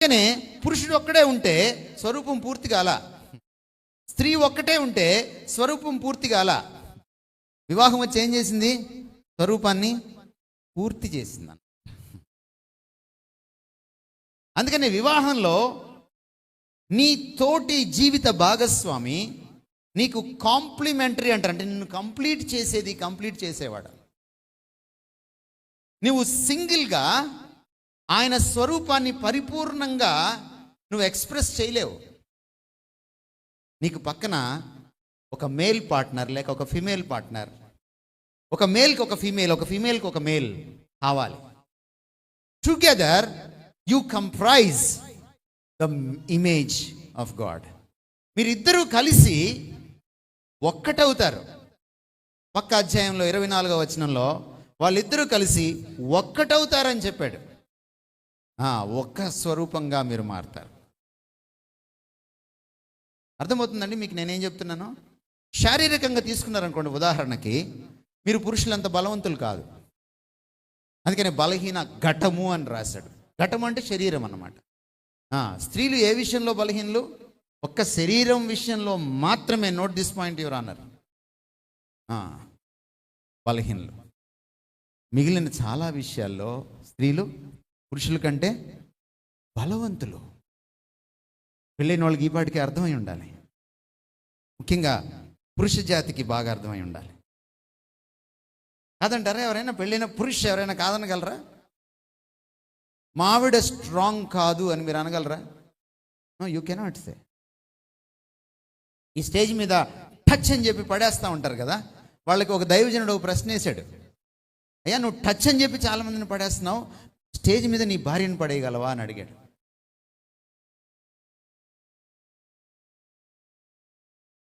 కానీ పురుషుడు ఒక్కడే ఉంటే స్వరూపం పూర్తి కాల, స్త్రీ ఒక్కటే ఉంటే స్వరూపం పూర్తి కాల. వివాహం వచ్చి ఏం చేసింది? స్వరూపాన్ని పూర్తి చేసింది. అందుకని వివాహంలో నీ తోటి జీవిత భాగస్వామి నీకు కాంప్లిమెంటరీ అంటారు, అంటే నిన్ను కంప్లీట్ చేసేవాడు. నువ్వు సింగిల్గా ఆయన స్వరూపాన్ని పరిపూర్ణంగా నువ్వు ఎక్స్ప్రెస్ చేయలేవు. నీకు పక్కన ఒక మేల్ పార్ట్నర్ లేక ఒక ఫిమేల్ పార్ట్నర్, ఒక మేల్కి ఒక ఫీమేల్, ఒక ఫీమేల్కి ఒక మేల్ కావాలి. Together you comprise the image of God. మీరిద్దరూ కలిసి ఒక్కటవుతారు. పక్క అధ్యాయంలో 24వ వచనంలో వాళ్ళిద్దరూ కలిసి ఒక్కటవుతారని చెప్పాడు. ఒక్క స్వరూపంగా మీరు మారుతారు. అర్థమవుతుందండి మీకు నేనేం చెప్తున్నాను? శారీరకంగా తీసుకున్నారనుకోండి, ఉదాహరణకి మీరు పురుషులంత బలవంతులు కాదు, అందుకని బలహీన ఘటము అని రాశాడు. ఘటము అంటే శరీరం అన్నమాట. స్త్రీలు ఏ విషయంలో బలహీనలు? ఒక్క శరీరం విషయంలో మాత్రమే. Note this point your honour. బలహీనలు. మిగిలిన చాలా విషయాల్లో స్త్రీలు పురుషుల కంటే బలవంతులు. పెళ్ళైన వాళ్ళకి ఈ పాటికి అర్థమై ఉండాలి, ముఖ్యంగా పురుష జాతికి బాగా అర్థమై ఉండాలి. కాదంటారా? ఎవరైనా పెళ్ళైన పురుష ఎవరైనా కాదనగలరా? మా ఆవిడ స్ట్రాంగ్ కాదు అని మీరు అనగలరా? No, you cannot say. ఈ స్టేజ్ మీద టచ్ అని చెప్పి పడేస్తూ ఉంటారు కదా, వాళ్ళకి ఒక దైవజనుడు ఒక ప్రశ్న వేశాడు. అయ్యా, నువ్వు టచ్ అని చెప్పి చాలామందిని పడేస్తున్నావు, స్టేజ్ మీద నీ భార్యను పడేయగలవా అని అడిగాడు.